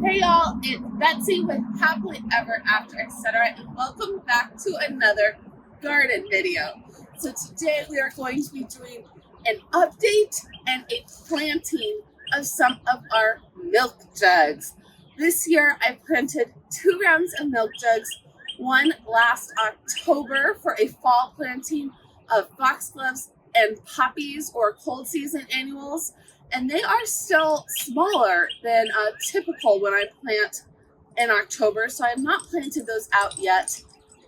Hey y'all, it's Betsy with Happily Ever After, etc. and welcome back to another garden video. So today we are going to be doing an update and a planting of some of our milk jugs. This year I planted 2 rounds of milk jugs, one last October for a fall planting of foxgloves and poppies or cold season annuals. And they are still smaller than typical when I plant in October, so I have not planted those out yet.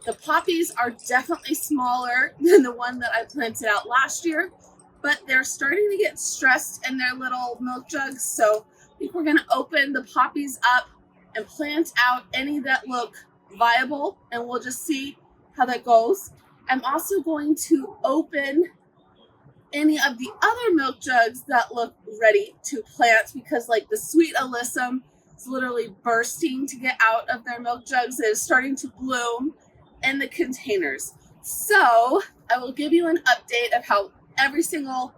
The poppies are definitely smaller than the one that I planted out last year, but they're starting to get stressed in their little milk jugs, so I think we're going to open the poppies up and plant out any that look viable, and we'll just see how that goes. I'm also going to open any of the other milk jugs that look ready to plant, because like the sweet alyssum is literally bursting to get out of their milk jugs. It is starting to bloom in the containers. So I will give you an update of how every single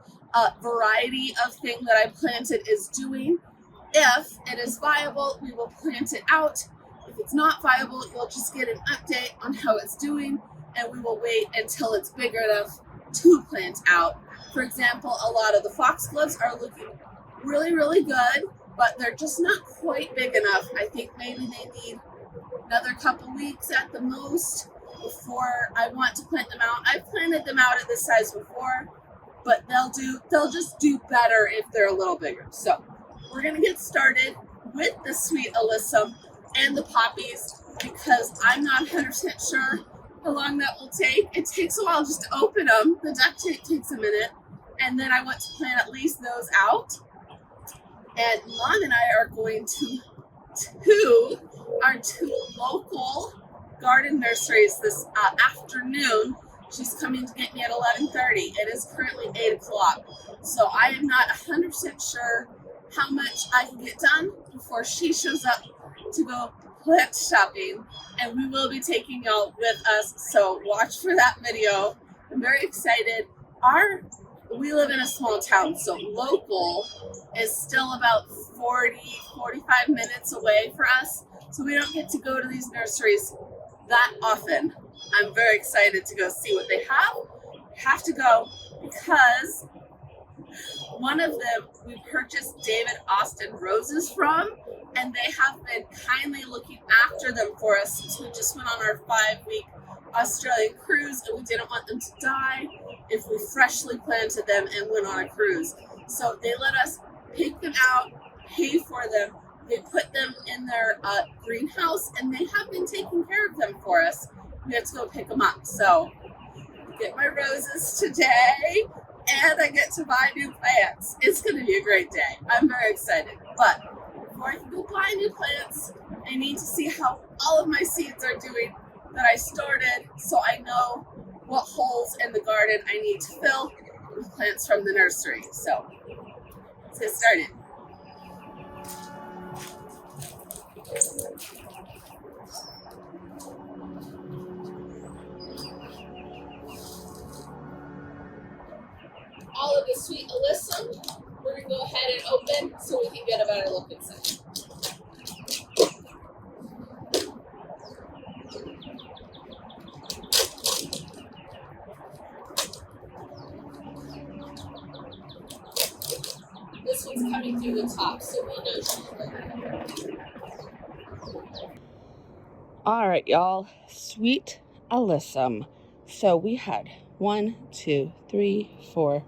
variety of thing that I planted is doing. If it is viable, we will plant it out. If it's not viable, you'll just get an update on how it's doing, and we will wait until it's big enough to plant out. For example, a lot of the foxgloves are looking really good, but they're just not quite big enough. I think maybe they need another couple weeks at the most before I want to plant them out. I've planted them out at this size before, but they'll just do better if they're a little bigger. So we're gonna get started with the sweet alyssum and the poppies, because I'm not 100% sure how long that will take. It takes a while just to open them. The duct tape takes a minute, and then I want to plant at least those out. And Mom and I are going to our 2 local garden nurseries this afternoon. She's coming to get me at 11:30. It is currently 8 o'clock. So I am not 100% sure how much I can get done before she shows up to go plant shopping, and we will be taking y'all with us, so watch for that video. I'm very excited. We live in a small town, so local is still about 45 minutes away for us, so we don't get to go to these nurseries that often. I'm very excited to go see what they have to go, because one of them we purchased David Austin roses from, and they have been kindly looking after them for us since we just went on our 5-week Australian cruise, and we didn't want them to die if we freshly planted them and went on a cruise. So they let us pick them out, pay for them. They put them in their greenhouse, and they have been taking care of them for us. We have to go pick them up. So get my roses today, and I get to buy new plants. It's going to be a great day. I'm very excited. But before I can go buy new plants, I need to see how all of my seeds are doing that I started, so I know what holes in the garden I need to fill with plants from the nursery. So let's get started. All of the sweet alyssum, we're going to go ahead and open so we can get a better look inside. This one's coming through the top, so we'll know she's ready. All right, y'all, sweet alyssum. So we had 1, 2, 3, 4,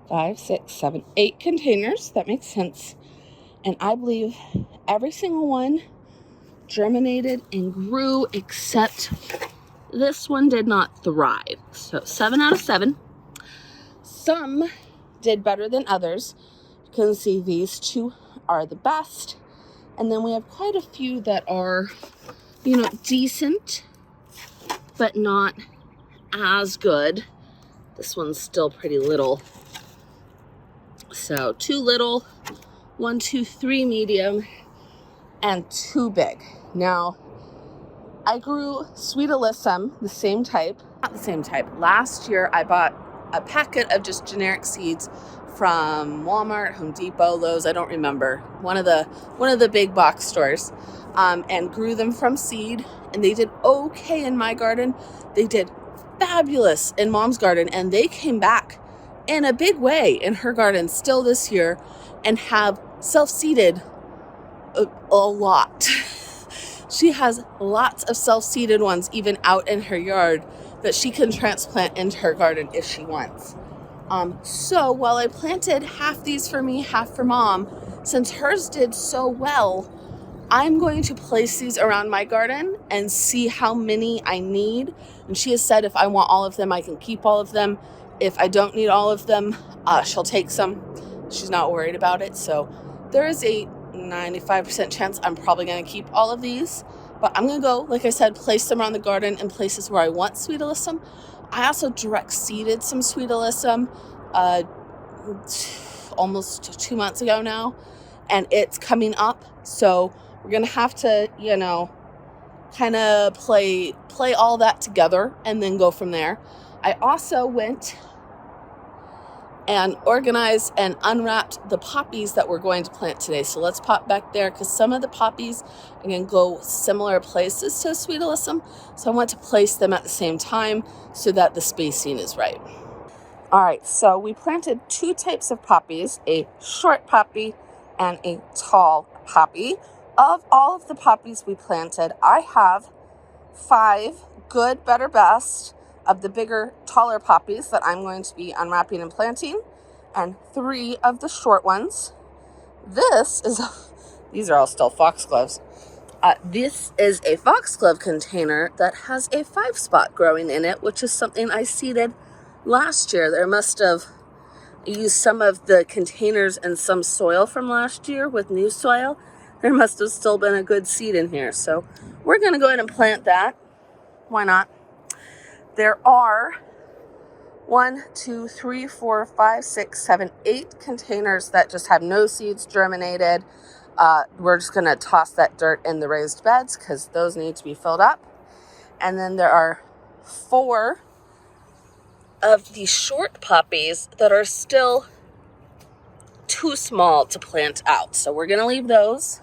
5, 6, 7, 8 containers. That makes sense. And I believe every single one germinated and grew, except this one did not thrive. So 7 out of 7. Some did better than others. You can see these 2 are the best. And then we have quite a few that are, decent, but not as good. This one's still pretty little. So 2 little, 1, 2, 3 medium, and 2 big. Now, I grew sweet alyssum, the same type, not the same type. Last year, I bought a packet of just generic seeds from Walmart, Home Depot, Lowe's, I don't remember, one of the big box stores, and grew them from seed, and they did okay in my garden. They did fabulous in Mom's garden, and they came back in a big way in her garden still this year and have self-seeded a lot. She has lots of self-seeded ones even out in her yard that she can transplant into her garden if she wants. So while I planted half these for me, half for Mom, since hers did so well, I'm going to place these around my garden and see how many I need. And she has said if I want all of them, I can keep all of them. If I don't need all of them, she'll take some. She's not worried about it. So there is a 95% chance I'm probably going to keep all of these. But I'm going to go, like I said, place them around the garden in places where I want sweet alyssum. I also direct seeded some sweet alyssum almost 2 months ago now. And it's coming up. So we're going to have to, kind of play all that together and then go from there. I also went and organized and unwrapped the poppies that we're going to plant today. So let's pop back there because some of the poppies are going to go similar places to sweet alyssum. So I want to place them at the same time so that the spacing is right. All right, so we planted 2 types of poppies, a short poppy and a tall poppy. Of all of the poppies we planted, I have 5 good, better, best of the bigger, taller poppies that I'm going to be unwrapping and planting, and 3 of the short ones. These are all still foxgloves. This is a foxglove container that has a 5-spot growing in it, which is something I seeded last year. There must have used some of the containers and some soil from last year with new soil. There must have still been a good seed in here. So we're going to go ahead and plant that. Why not? There are 1, 2, 3, 4, 5, 6, 7, 8 containers that just have no seeds germinated. We're just going to toss that dirt in the raised beds because those need to be filled up. And then there are 4 of the short poppies that are still too small to plant out. So we're going to leave those.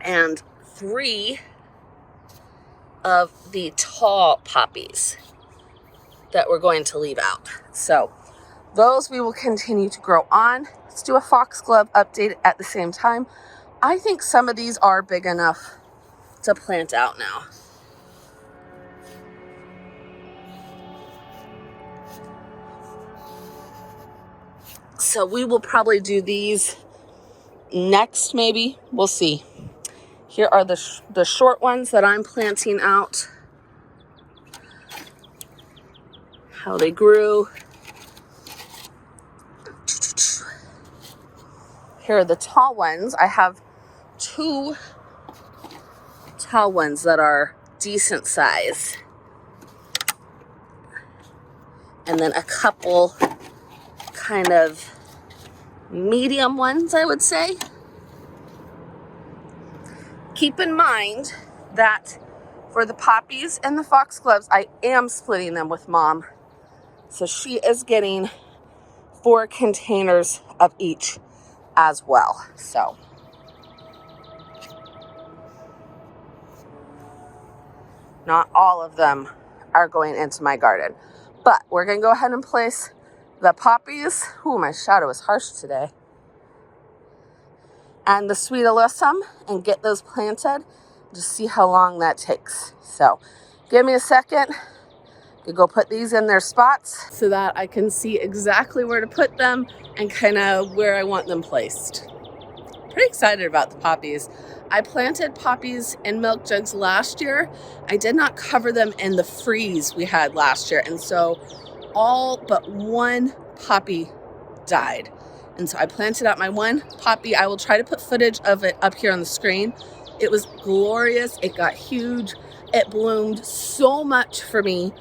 And 3 of the tall poppies that we're going to leave out. So those we will continue to grow on. Let's do a foxglove update at the same time. I think some of these are big enough to plant out now. So we will probably do these next, maybe. We'll see. Here are the short ones that I'm planting out. How they grew. Here are the tall ones. I have 2 tall ones that are decent size. And then a couple kind of medium ones, I would say. Keep in mind that for the poppies and the foxgloves, I am splitting them with Mom. So she is getting 4 containers of each as well. So not all of them are going into my garden. But we're going to go ahead and place the poppies. Ooh, my shadow is harsh today. And the sweet alyssum and get those planted. Just see how long that takes. So give me a second. You go put these in their spots so that I can see exactly where to put them and kind of where I want them placed. Pretty excited about the poppies. I planted poppies in milk jugs last year. I did not cover them in the freeze we had last year. And so all but 1 poppy died. And so I planted out my 1 poppy. I will try to put footage of it up here on the screen. It was glorious. It got huge. It bloomed so much for me,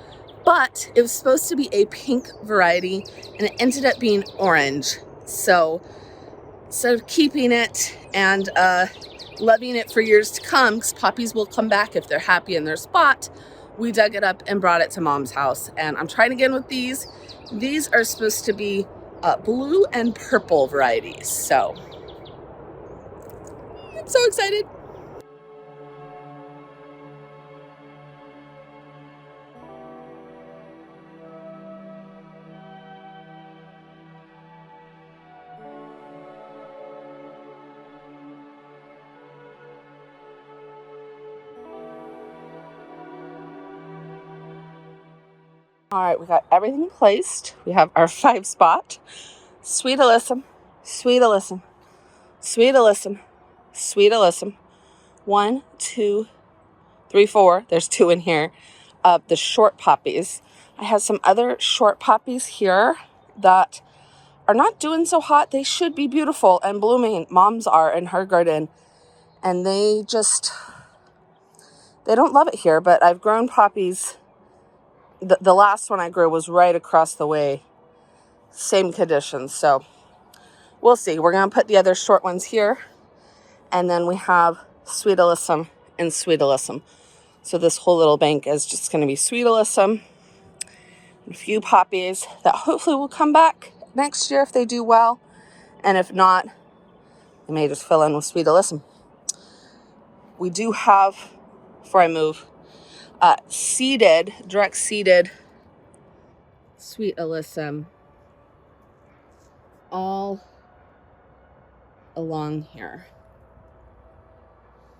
but it was supposed to be a pink variety and it ended up being orange. So instead of keeping it and loving it for years to come, because poppies will come back if they're happy in their spot, we dug it up and brought it to Mom's house. And I'm trying again with these. These are supposed to be blue and purple varieties. So I'm so excited. All right, we got everything placed. We have our 5-spot. Sweet alyssum, sweet alyssum, sweet alyssum, sweet alyssum. 1, 2, 3, 4. There's 2 in here. The short poppies. I have some other short poppies here that are not doing so hot. They should be beautiful and blooming. Mom's are in her garden. And they don't love it here. But I've grown poppies. The last one I grew was right across the way. Same conditions. So we'll see. We're going to put the other short ones here. And then we have sweet alyssum and sweet alyssum. So this whole little bank is just going to be sweet alyssum. A few poppies that hopefully will come back next year if they do well. And if not, I may just fill in with sweet alyssum. We do have, before I move, direct seeded sweet alyssum all along here.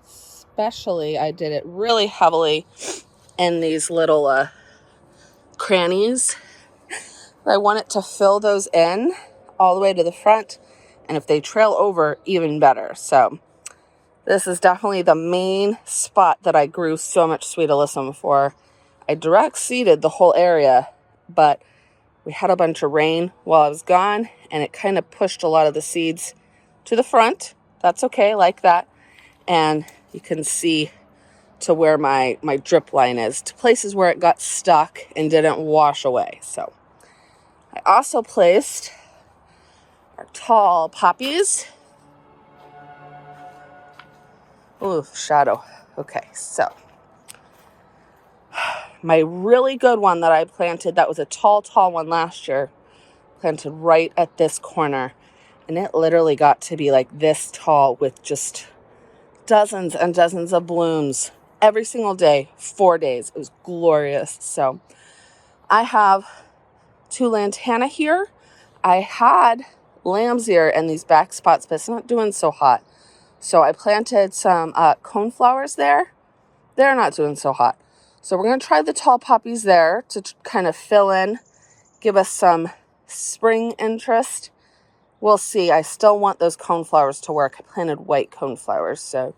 Especially, I did it really heavily in these little crannies. I want it to fill those in all the way to the front. And if they trail over, even better. So this is definitely the main spot that I grew so much sweet alyssum for. I direct seeded the whole area, but we had a bunch of rain while I was gone, and it kind of pushed a lot of the seeds to the front. That's okay, like that. And you can see to where my drip line is, to places where it got stuck and didn't wash away. So I also placed our tall poppies. Ooh, shadow. Okay, so my really good one that I planted, that was a tall one last year, planted right at this corner. And it literally got to be like this tall with just dozens and dozens of blooms every single day, 4 days. It was glorious. So I have 2 lantana here. I had lamb's ear in these back spots, but it's not doing so hot. So I planted some coneflowers there. They're not doing so hot. So we're going to try the tall poppies there to kind of fill in, give us some spring interest. We'll see. I still want those coneflowers to work. I planted white coneflowers, so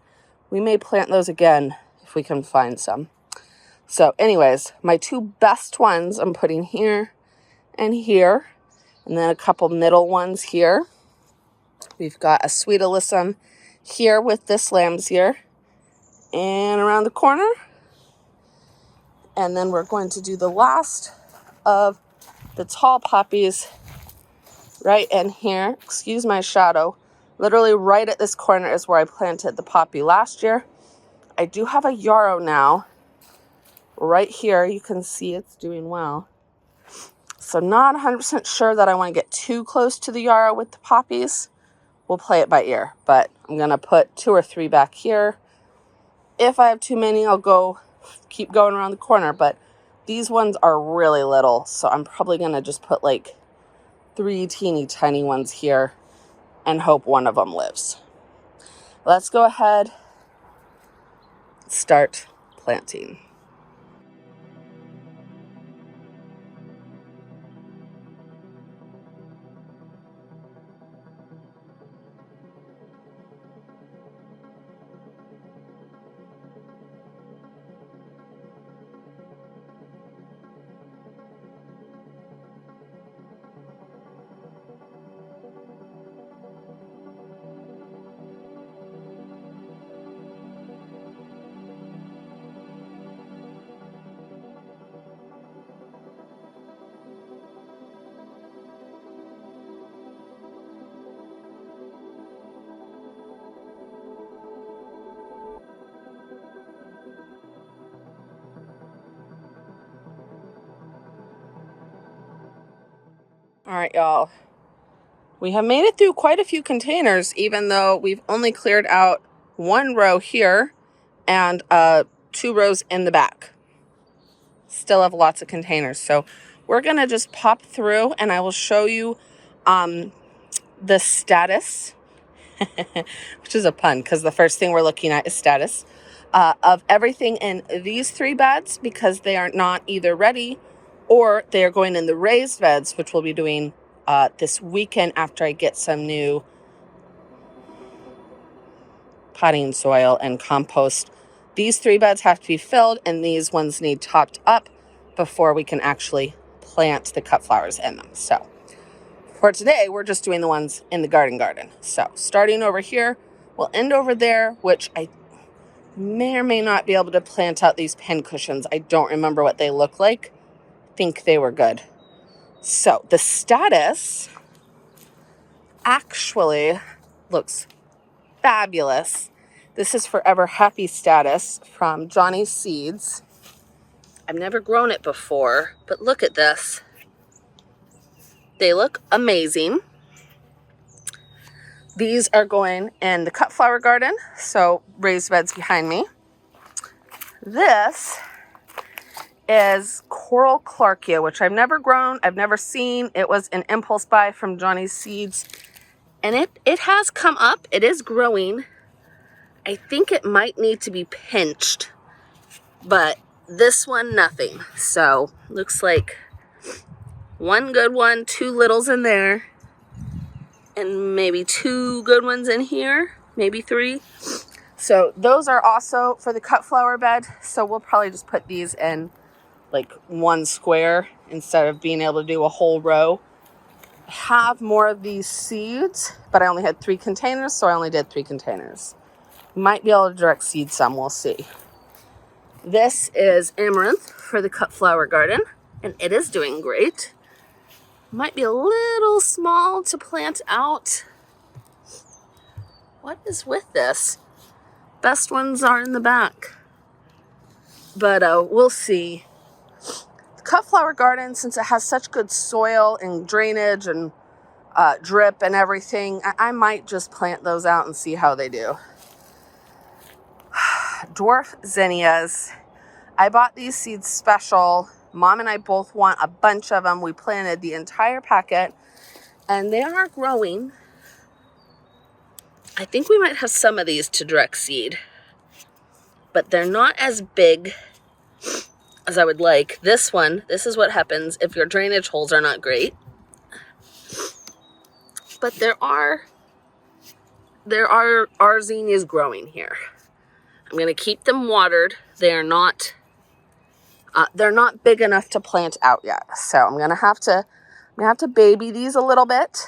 we may plant those again if we can find some. So anyways, my 2 best ones I'm putting here and here, and then a couple middle ones here. We've got a sweet alyssum here with this lamb's ear and around the corner. And then we're going to do the last of the tall poppies right in here. Excuse my shadow. Literally right at this corner is where I planted the poppy last year. I do have a yarrow now. Right here, you can see it's doing well. So not 100% sure that I want to get too close to the yarrow with the poppies. We'll play it by ear, but I'm going to put 2 or 3 back here. If I have too many, I'll keep going around the corner, but these ones are really little, so I'm probably going to just put like 3 teeny tiny ones here and hope one of them lives. Let's go ahead and start planting. All right, y'all. We have made it through quite a few containers, even though we've only cleared out 1 row here and 2 rows in the back. Still have lots of containers. So we're going to just pop through and I will show you the statice, which is a pun because the first thing we're looking at is statice, of everything in these 3 beds because they are not either ready or they are going in the raised beds, which we'll be doing this weekend after I get some new potting soil and compost. These 3 beds have to be filled and these ones need topped up before we can actually plant the cut flowers in them. So for today, we're just doing the ones in the garden. So starting over here, we'll end over there, which I may or may not be able to plant out these pin cushions. I don't remember what they look like. I think they were good. So the statice actually looks fabulous. This is Forever Happy Statice from Johnny's Seeds. I've never grown it before, but look at this. They look amazing. These are going in the cut flower garden, so raised beds behind me. This is coral clarkia, which I've never grown, I've never seen. It was an impulse buy from Johnny's Seeds, and it has come up. It is growing. I think it might need to be pinched, but this one, nothing. So looks like 1 good one, 2 littles in there, and maybe 2 good ones in here, maybe 3. So those are also for the cut flower bed. So we'll probably just put these in like 1 square instead of being able to do a whole row. I have more of these seeds, but I only had 3 containers, so I only did 3 containers. Might be able to direct seed some, we'll see. This is amaranth for the cut flower garden, and it is doing great. Might be a little small to plant out. What is with this? Best ones are in the back. But we'll see. The cut flower garden, since it has such good soil and drainage and drip and everything, I might just plant those out and see how they do. Dwarf zinnias. I bought these seeds special. Mom and I both want a bunch of them. We planted the entire packet and they are growing. I think we might have some of these to direct seed, but they're not as big as I would like. This one, this is what happens if your drainage holes are not great. But there are zinnias growing here. I'm going to keep them watered. They're not big enough to plant out yet. So I'm going to have to baby these a little bit.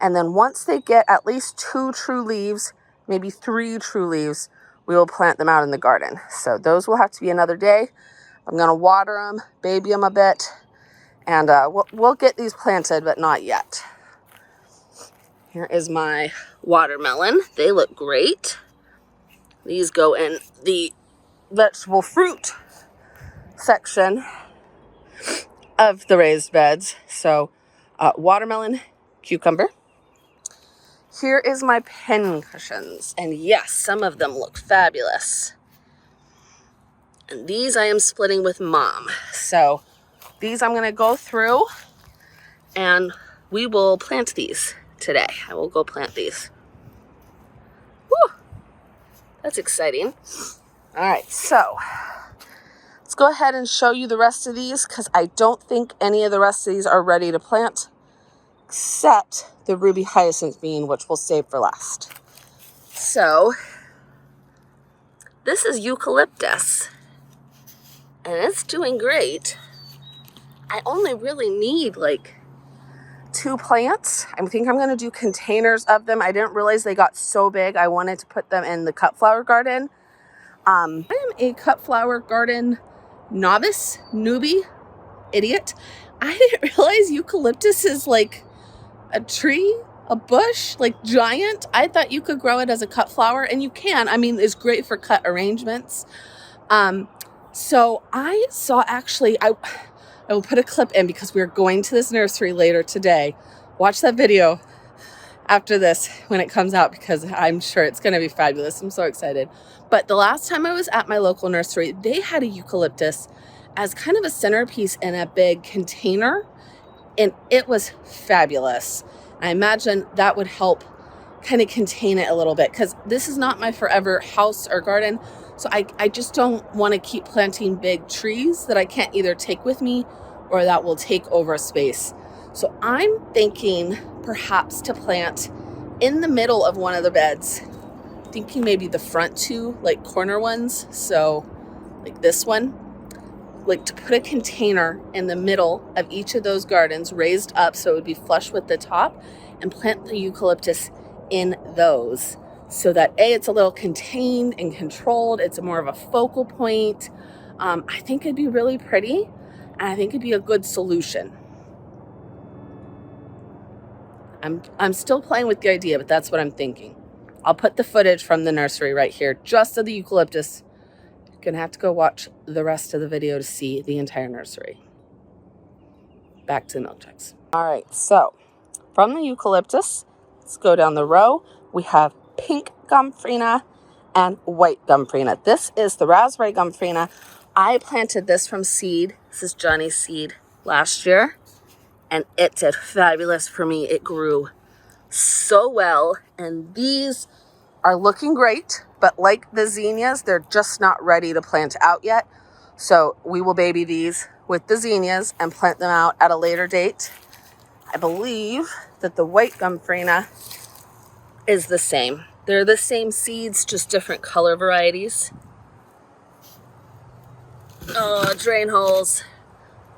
And then once they get at least 2 true leaves, maybe 3 true leaves, we will plant them out in the garden. So those will have to be another day. I'm going to water them, baby them a bit, and we'll get these planted, but not yet. Here is my watermelon. They look great. These go in the vegetable fruit section of the raised beds. So watermelon, cucumber. Here is my pin cushions, and yes, some of them look fabulous. And these I am splitting with Mom. So these I'm going to go through and we will plant these today. I will go plant these. Whew, that's exciting. All right, so let's go ahead and show you the rest of these because I don't think any of the rest of these are ready to plant except the ruby hyacinth bean, which we'll save for last. So this is eucalyptus and it's doing great. I only really need like 2 plants. I think I'm going to do containers of them. I didn't realize they got so big. I wanted to put them in the cut flower garden. I am a cut flower garden novice, newbie, idiot. I didn't realize eucalyptus is like a tree, a bush, like giant. I thought you could grow it as a cut flower, and you can. I mean, it's great for cut arrangements. So I saw actually, I will put a clip in because we're going to this nursery later today. Watch that video. after this when it comes out, because I'm sure it's going to be fabulous. I'm so excited. But the last time I was at my local nursery, they had a eucalyptus as kind of a centerpiece in a big container, and it was fabulous. I imagine that would help kind of contain it a little bit, because this is not my forever house or garden. So I just don't want to keep planting big trees that I can't either take with me or that will take over space. So I'm thinking perhaps to plant in the middle of one of the beds, thinking maybe the front two, like corner ones. So like this one, like to put a container in the middle of each of those gardens raised up so it would be flush with the top, and plant the eucalyptus in those so that it's a little contained and controlled. It's more of a focal point. I think it'd be really pretty, and I think it'd be a good solution. I'm still playing with the idea, but that's what I'm thinking. I'll put the footage from the nursery right here, just of the eucalyptus. You're gonna have to go watch the rest of the video to see the entire nursery. Back to the milk jugs. All right, so from the eucalyptus, let's go down the row. We have pink gomphrena and white gomphrena. This is the raspberry gomphrena. I planted this from seed. This is Johnny's seed last year, and it did fabulous for me. It grew so well, and these are looking great, but like the zinnias, they're just not ready to plant out yet. So we will baby these with the zinnias and plant them out at a later date. I believe that the white gomphrena is the same. They're the same seeds, just different color varieties. Oh, drain holes.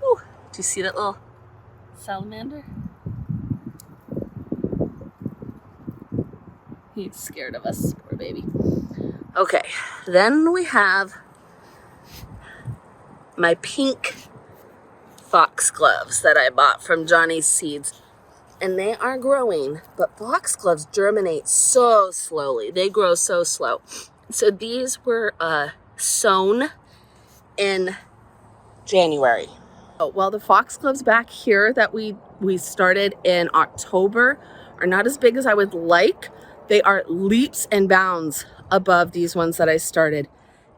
Ooh, do you see that little salamander? He's scared of us, poor baby. Okay, then we have my pink foxgloves that I bought from Johnny's Seeds. And they are growing, but foxgloves germinate so slowly. They grow so slow. So these were sown in January. Oh, well, the foxgloves back here that we started in October are not as big as I would like. They are leaps and bounds above these ones that I started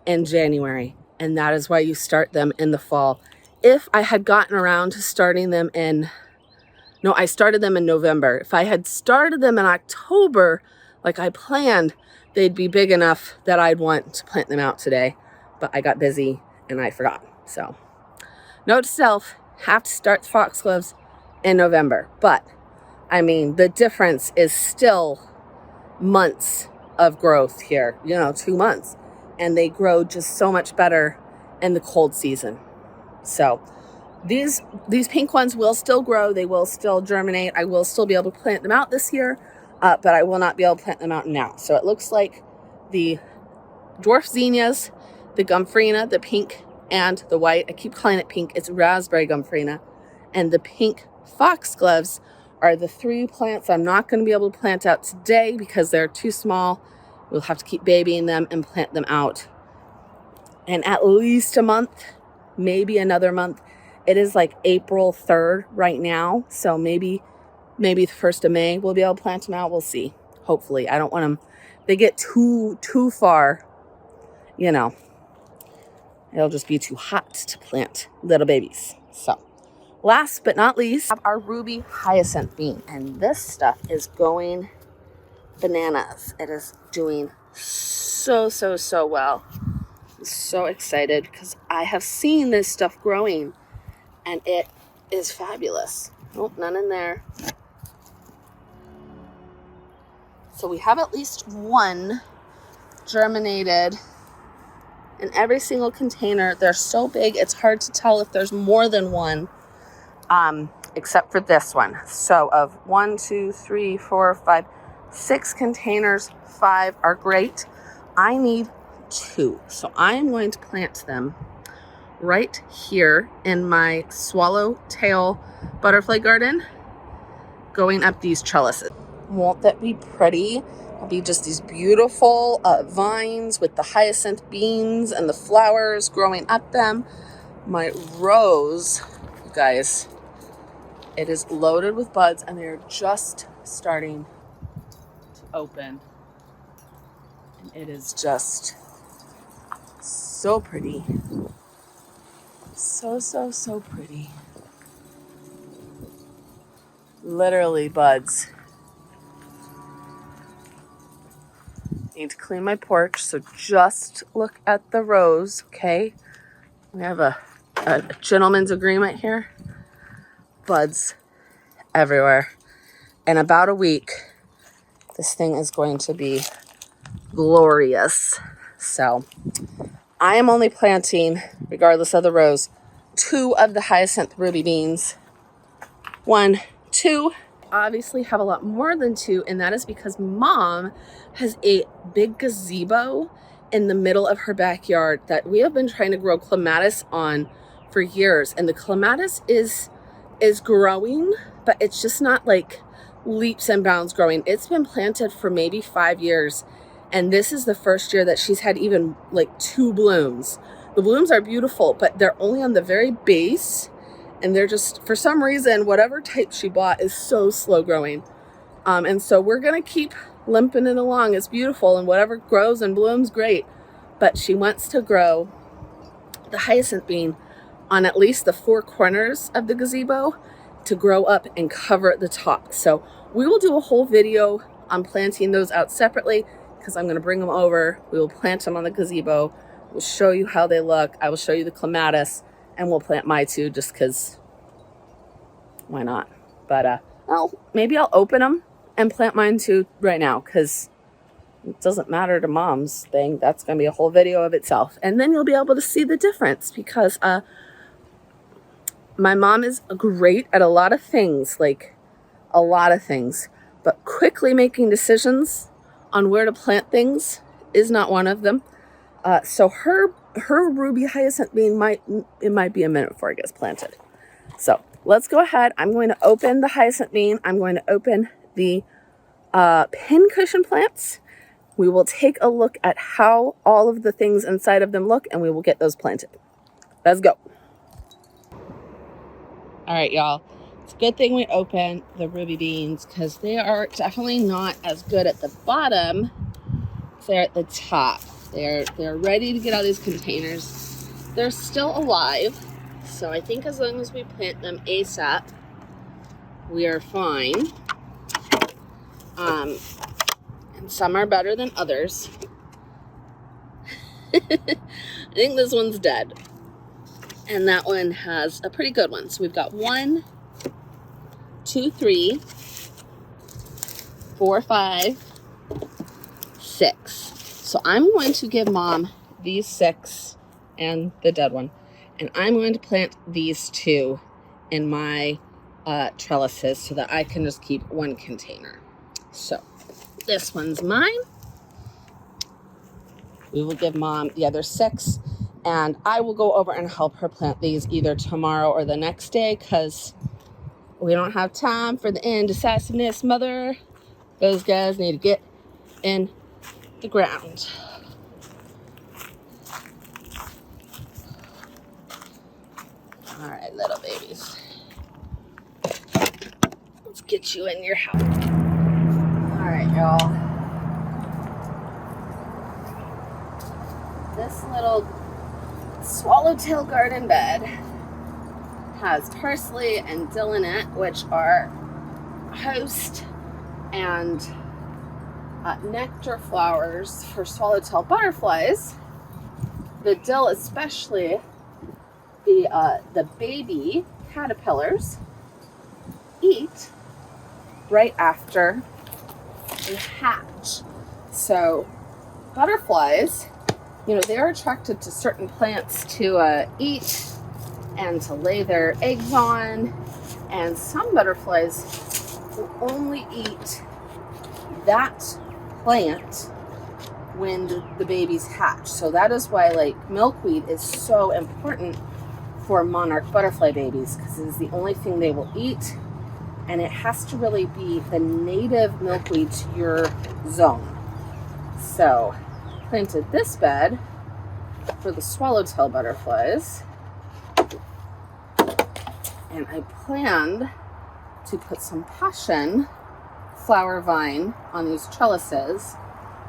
in January. And that is why you start them in the fall. If I had gotten around to starting them no, I started them in November. If I had started them in October, like I planned, they'd be big enough that I'd want to plant them out today. But I got busy and I forgot. So, note to self, have to start the foxgloves in November. But, I mean, the difference is still months of growth here. 2 months. And they grow just so much better in the cold season. So, these pink ones will still grow. They will still germinate. I will still be able to plant them out this year, but I will not be able to plant them out now. So it looks like the dwarf zinnias, the gomphrena, the pink, and the white. I keep calling it pink. It's raspberry gomphrena. And the pink foxgloves are the 3 plants I'm not going to be able to plant out today because they're too small. We'll have to keep babying them and plant them out in at least a month, maybe another month. It is like April 3rd right now, so maybe the 1st of May we'll be able to plant them out. We'll see. Hopefully. I don't want them, they get too far, it'll just be too hot to plant little babies. So, last but not least, we have our ruby hyacinth bean, and this stuff is going bananas. It is doing so well. I'm so excited because I have seen this stuff growing. And it is fabulous. Oh, none in there. So we have at least one germinated in every single container. They're so big, it's hard to tell if there's more than one, except for this one. So of 1, 2, 3, 4, 5, 6 containers, 5 are great. I need 2. So I'm going to plant them right here in my swallowtail butterfly garden, going up these trellises. Won't that be pretty? It'll be just these beautiful vines with the hyacinth beans and the flowers growing up them. My rose, you guys, it is loaded with buds and they're just starting open. And it is just so pretty. So, so, so pretty. Literally buds. Need to clean my porch, so just look at the rows, okay? We have a gentleman's agreement here. Buds everywhere. In about a week, this thing is going to be glorious. So I am only planting, regardless of the rows, 2 of the hyacinth ruby beans. 1, 2. Obviously have a lot more than 2, and that is because Mom has a big gazebo in the middle of her backyard that we have been trying to grow clematis on for years. And the clematis is growing, but it's just not like leaps and bounds growing. It's been planted for maybe 5 years, and this is the first year that she's had even like 2 blooms. The blooms are beautiful, but they're only on the very base, and they're just, for some reason, whatever type she bought is so slow growing. And so we're gonna keep limping it along. It's beautiful, and whatever grows and blooms, great. But she wants to grow the hyacinth bean on at least the 4 corners of the gazebo to grow up and cover the top. So we will do a whole video on planting those out separately, because I'm gonna bring them over. We will plant them on the gazebo. We'll show you how they look. I will show you the clematis, and we'll plant my 2 just because, why not? But maybe I'll open them and plant mine too right now, because it doesn't matter to Mom's thing. That's going to be a whole video of itself. And then you'll be able to see the difference, because my mom is great at a lot of things, like a lot of things, but quickly making decisions on where to plant things is not one of them. So her ruby hyacinth bean might be a minute before it gets planted. So let's go ahead. I'm going to open the hyacinth bean. I'm going to open the pincushion plants. We will take a look at how all of the things inside of them look, and we will get those planted. Let's go. All right, y'all. It's a good thing we opened the ruby beans, because they are definitely not as good at the bottom as they're at the top. They're ready to get out of these containers. They're still alive, so I think as long as we plant them ASAP, we are fine. And some are better than others. I think this one's dead, and that one has a pretty good one. So we've got 1, 2, 3, 4, 5, 6. So I'm going to give Mom these 6 and the dead one, and I'm going to plant these 2 in my trellises so that I can just keep 1 container. So this one's mine. We will give Mom the other 6, and I will go over and help her plant these either tomorrow or the next day, because we don't have time for the indecisiveness, Mother. Those guys need to get in the ground. All right, little babies. Let's get you in your house. All right, y'all. This little swallowtail garden bed has parsley and dill in it, which are host and nectar flowers for swallowtail butterflies. The dill, especially the baby caterpillars, eat right after they hatch. So butterflies, you know, they're attracted to certain plants to eat and to lay their eggs on, and some butterflies will only eat that plant when the babies hatch. So that is why, like, milkweed is so important for monarch butterfly babies, because it is the only thing they will eat, and it has to really be the native milkweed to your zone. So planted this bed for the swallowtail butterflies, and I planned to put some passion flower vine on these trellises,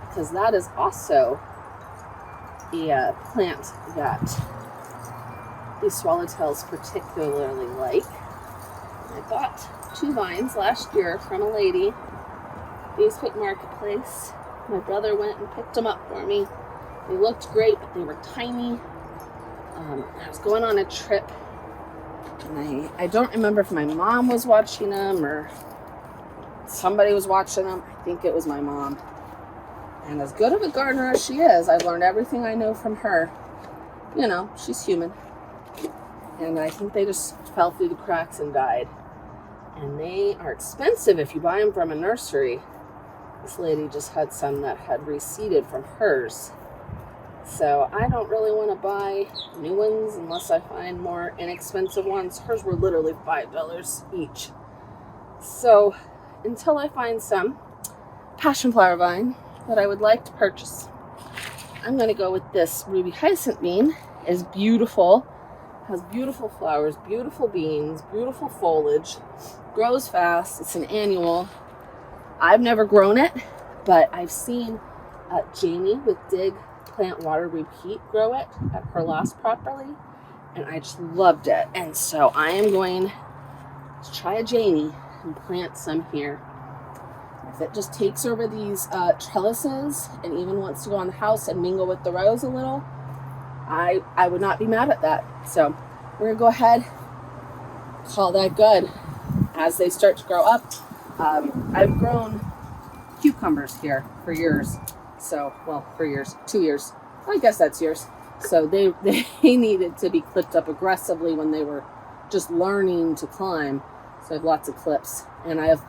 because that is also a plant that these swallowtails particularly like. I bought 2 vines last year from a lady, Facebook Marketplace. My brother went and picked them up for me. They looked great, but they were tiny. I was going on a trip, and I don't remember if my mom was watching them or somebody was watching them. I think it was my mom. And as good of a gardener as she is, I've learned everything I know from her. You know, she's human. And I think they just fell through the cracks and died. And they are expensive if you buy them from a nursery. This lady just had some that had reseeded from hers. So I don't really want to buy new ones unless I find more inexpensive ones. Hers were literally $5 each. So until I find some passion flower vine that I would like to purchase, I'm going to go with this ruby hyacinth bean. It's beautiful, has beautiful flowers, beautiful beans, beautiful foliage, grows fast. It's an annual. I've never grown it, but I've seen Jamie with Dig Plant Water Repeat grow it at her last property, and I just loved it. And so I am going to try a Jamie and plant some here. If it just takes over these trellises and even wants to go on the house and mingle with the rose a little, I would not be mad at that. So we're gonna go ahead, call that good. As they start to grow up, I've grown cucumbers here for years. So, well, for years, 2 years. I guess that's years. So they needed to be clipped up aggressively when they were just learning to climb. So I have lots of clips, and I have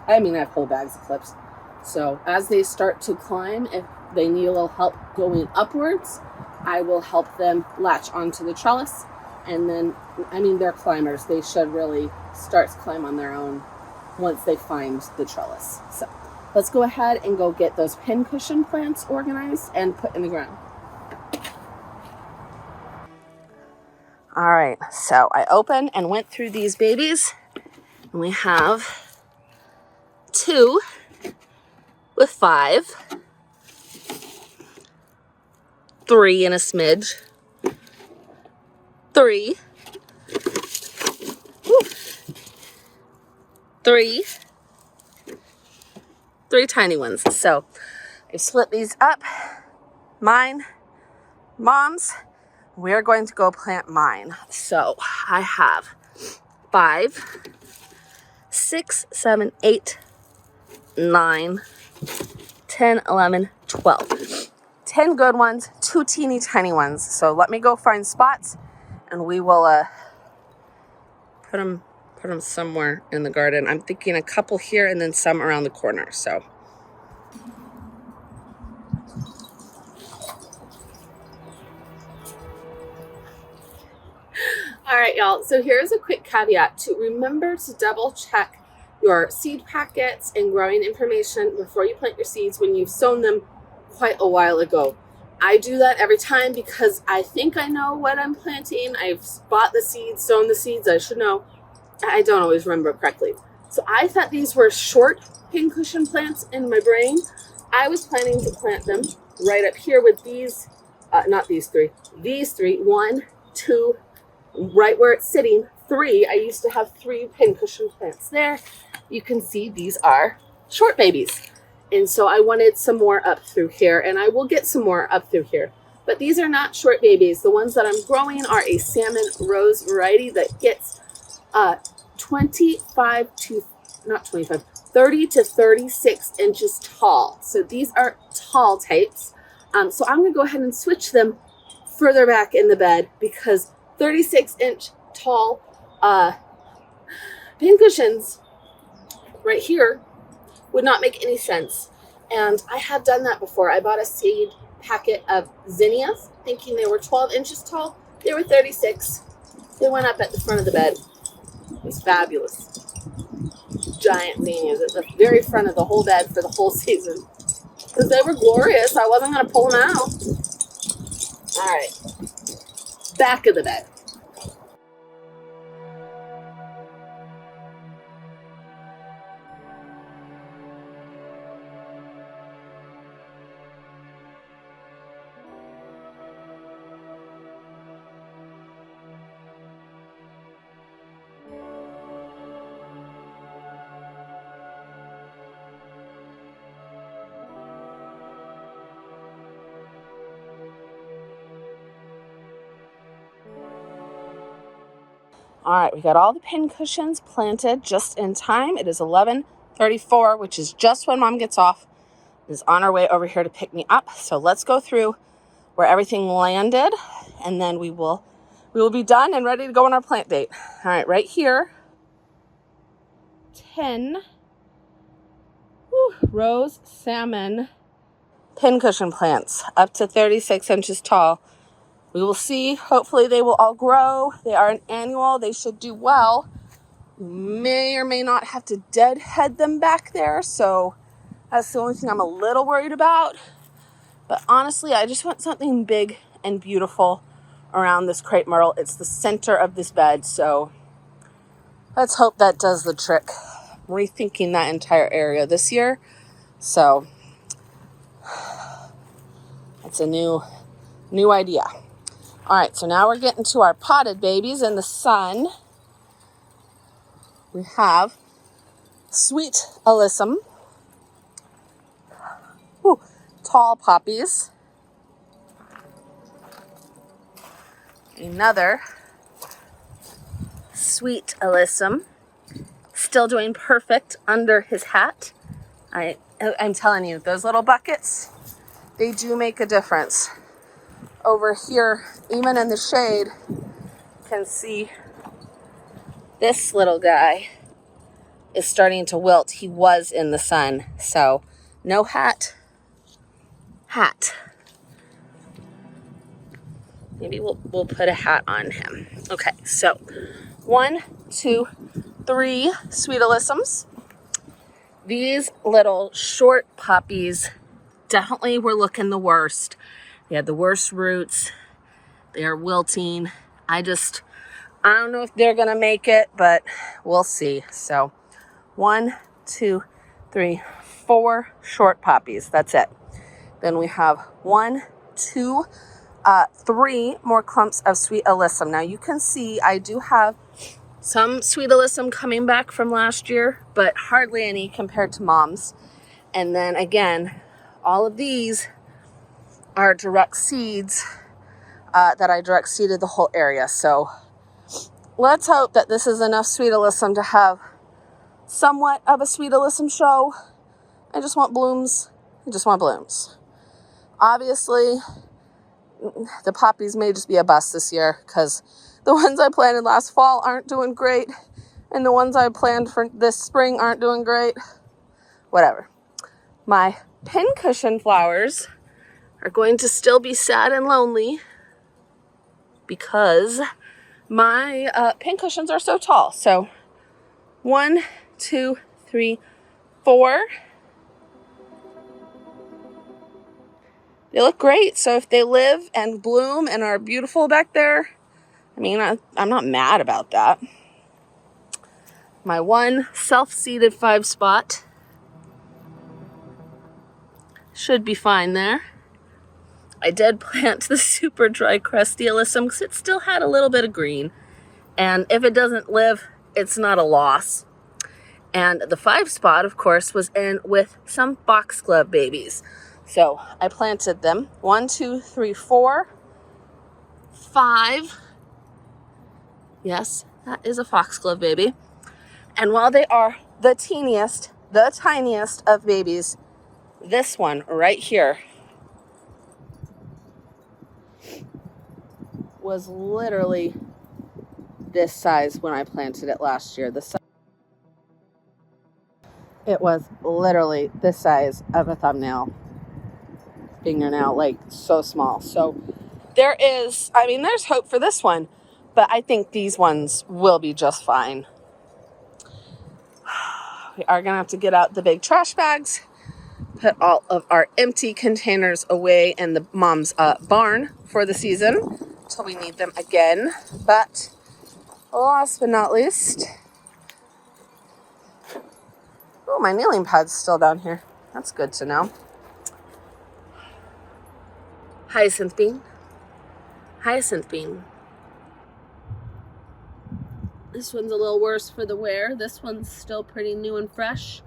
whole bags of clips. So as they start to climb, if they need a little help going upwards, I will help them latch onto the trellis. And then, they're climbers. They should really start to climb on their own once they find the trellis. So let's go ahead and go get those pincushion plants organized and put in the ground. All right, so I opened and went through these babies. And we have 2 with 5, 3 and a smidge, 3, 3 tiny ones. So I split these up. Mine, Mom's, we're going to go plant mine. So I have 5, 6, 7, 8, 9, 10, 11, 12. 10 good ones, 2 teeny tiny ones. So let me go find spots, and we will put them somewhere in the garden. I'm thinking a couple here and then some around the corner. So all right, y'all. So here's a quick caveat to remember to double check your seed packets and growing information before you plant your seeds when you've sown them quite a while ago. I do that every time because I think I know what I'm planting. I've bought the seeds, sown the seeds. I should know. I don't always remember correctly. So I thought these were short pincushion plants in my brain. I was planning to plant them right up here with these, not these 3, these 3, 1, 2, right where it's sitting, 3. I used to have 3 pincushion plants there. You can see these are short babies. And so I wanted some more up through here, and I will get some more up through here. But these are not short babies. The ones that I'm growing are a salmon rose variety that gets 30 to 36 inches tall. So these are tall types. So I'm going to go ahead and switch them further back in the bed because 36-inch tall pincushions right here would not make any sense. And I have done that before. I bought a seed packet of zinnias thinking they were 12 inches tall. They were 36. They went up at the front of the bed. It was fabulous. Giant zinnias at the very front of the whole bed for the whole season. Because they were glorious. I wasn't going to pull them out. All right. Back of the bed. All right, we got all the pin cushions planted just in time. It is 11:34, which is just when Mom gets off. Is on her way over here to pick me up. So let's go through where everything landed, and then we will be done and ready to go on our plant date. All right, right here, 10 rose salmon pincushion plants up to 36 inches tall. We will see. Hopefully they will all grow. They are an annual. They should do well. May or may not have to deadhead them back there, so that's the only thing I'm a little worried about. But honestly, I just want something big and beautiful around this crepe myrtle. It's the center of this bed, so let's hope that does the trick. I'm rethinking that entire area this year, so it's a new idea. All right, so now we're getting to our potted babies in the sun. We have sweet alyssum, tall poppies, another sweet alyssum, still doing perfect under his hat. I'm telling you, those little buckets, they do make a difference. Over here, even in the shade, you can see this little guy is starting to wilt. He was in the sun, so no hat. Maybe we'll put a hat on him. Okay, so 1, 2, 3 sweet alyssums. These little short poppies definitely were looking the worst. They had the worst roots. They are wilting. I don't know if they're gonna make it, but we'll see. So 1, 2, 3, 4 short poppies. That's it. Then we have 1, 2, 3 more clumps of sweet alyssum. Now you can see I do have some sweet alyssum coming back from last year, but hardly any compared to Mom's. And then again, all of these are direct seeds that I direct seeded the whole area. So let's hope that this is enough sweet alyssum to have somewhat of a sweet alyssum show. I just want blooms. Obviously, the poppies may just be a bust this year because the ones I planted last fall aren't doing great, and the ones I planned for this spring aren't doing great. Whatever. My pincushion flowers are going to still be sad and lonely because my pincushions are so tall. So 1, 2, 3, 4. They look great. So if they live and bloom and are beautiful back there, I mean, I'm not mad about that. My one self-seeded 5-spot should be fine there. I did plant the super dry crusty alyssum because it still had a little bit of green. And if it doesn't live, it's not a loss. And the 5-spot, of course, was in with some foxglove babies. So I planted them 1, 2, 3, 4, 5. Yes, that is a foxglove baby. And while they are the teeniest, the tiniest of babies, this one right here was literally this size when I planted it last year. It was literally this size of a thumbnail, fingernail, like so small. So there's hope for this one, but I think these ones will be just fine. We are going to have to get out the big trash bags, put all of our empty containers away in the mom's barn for the season until we need them again. But last but not least, oh, my kneeling pad's still down here. That's good to know. Hyacinth bean. This one's a little worse for the wear. This one's still pretty new and fresh.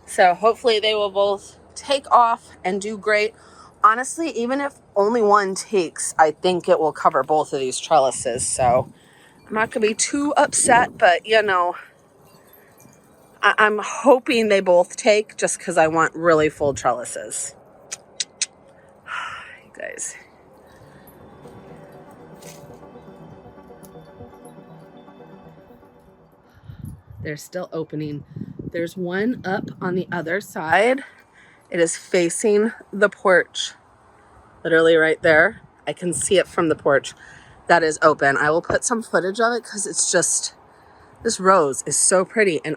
So hopefully they will both take off and do great. Honestly, even if only one takes, I think it will cover both of these trellises. So I'm not going to be too upset, but you know, I'm hoping they both take just because I want really full trellises. You guys. They're still opening. There's one up on the other side. It is facing the porch. Literally right there. I can see it from the porch. That is open. I will put some footage of it because it's just, this rose is so pretty. And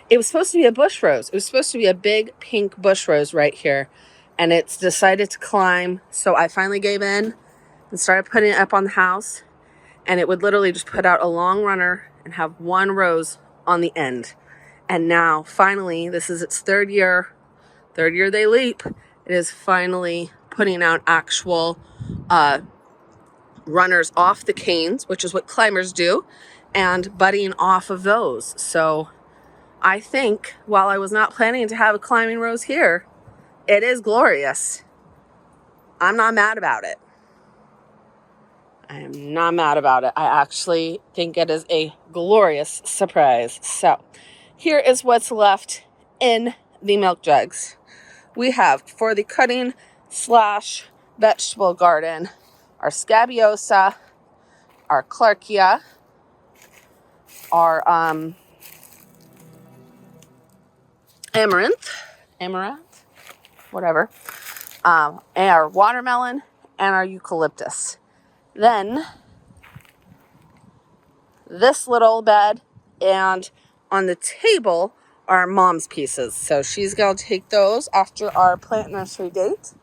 it was supposed to be a bush rose. It was supposed to be a big pink bush rose right here. And it's decided to climb. So I finally gave in and started putting it up on the house. And it would literally just put out a long runner and have one rose on the end. And now finally, this is its third year they leap. It is finally putting out actual runners off the canes, which is what climbers do, and budding off of those. So I think while I was not planning to have a climbing rose here, it is glorious. I'm not mad about it. I am not mad about it. I actually think it is a glorious surprise. So here is what's left in the milk jugs. We have, for the cutting / vegetable garden, our scabiosa, our clarkia, our amaranth, whatever, and our watermelon, and our eucalyptus. Then this little bed, and on the table are Mom's pieces. So she's going to take those after our plant nursery date.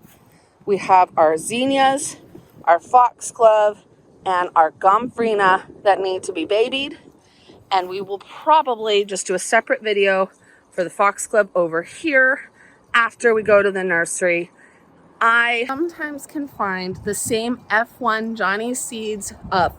We have our zinnias, our foxglove, and our gomphrena that need to be babied. And we will probably just do a separate video for the foxglove over here after we go to the nursery. I sometimes can find the same F1 Johnny Seeds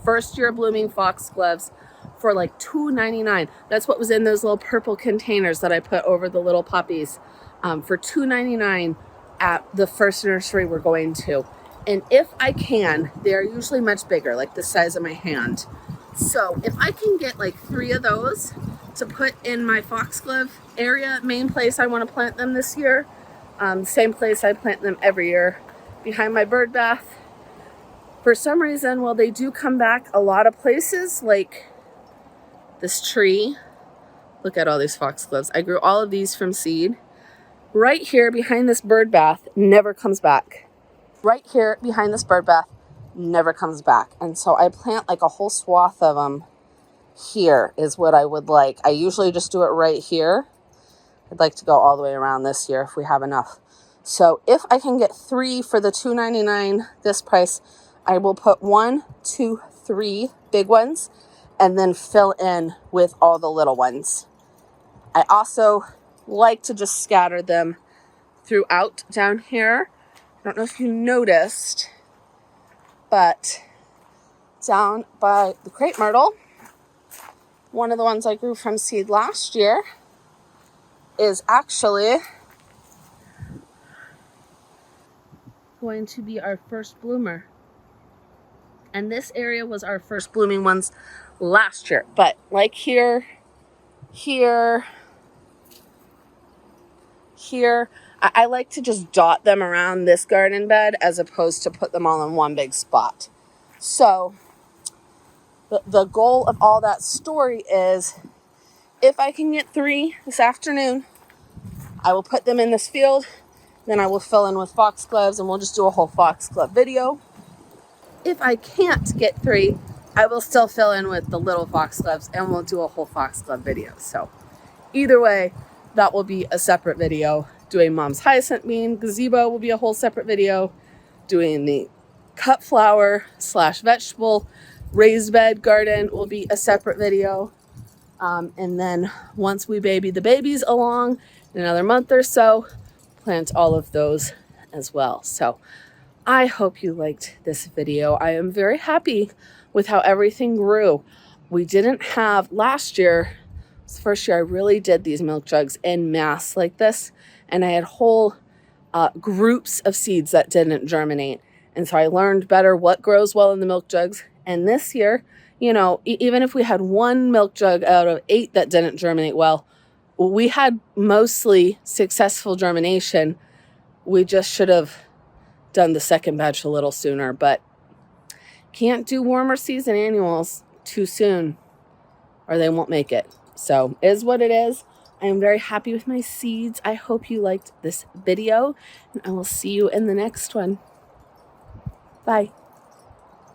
first year blooming foxgloves for like $2.99. That's what was in those little purple containers that I put over the little poppies for $2.99 at the first nursery we're going to. And if I can, they're usually much bigger, like the size of my hand. So if I can get like 3 of those to put in my foxglove area, main place I want to plant them this year, same place I plant them every year, behind my bird bath. For some reason, well, they do come back a lot of places, like this tree. Look at all these foxgloves. I grew all of these from seed. Right here behind this bird bath never comes back. Right here behind this bird bath never comes back. And so I plant like a whole swath of them here is what I would like. I usually just do it right here. I'd like to go all the way around this year if we have enough. So if I can get 3 for the $2.99 this price, I will put 1, 2, 3 big ones and then fill in with all the little ones. I also like to just scatter them throughout down here. I don't know if you noticed, but down by the crepe myrtle, one of the ones I grew from seed last year, is actually going to be our first bloomer. And this area was our first blooming ones last year. But like here, I like to just dot them around this garden bed as opposed to put them all in one big spot. So the goal of all that story is, if I can get 3 this afternoon, I will put them in this field. Then I will fill in with foxgloves and we'll just do a whole foxglove video. If I can't get 3, I will still fill in with the little foxgloves and we'll do a whole foxglove video. So either way, that will be a separate video. Doing Mom's hyacinth bean gazebo will be a whole separate video. Doing the cut flower / vegetable raised bed garden will be a separate video. And then once we baby the babies along in another month or so, plant all of those as well. So I hope you liked this video. I am very happy with how everything grew. We didn't have last year, it was the first year I really did these milk jugs en masse like this, and I had whole groups of seeds that didn't germinate. And so I learned better what grows well in the milk jugs. And this year, you know, even if we had one milk jug out of 8 that didn't germinate well, we had mostly successful germination. We just should have done the second batch a little sooner, but can't do warmer season annuals too soon or they won't make it. So it is what it is. I am very happy with my seeds. I hope you liked this video, and I will see you in the next one. Bye.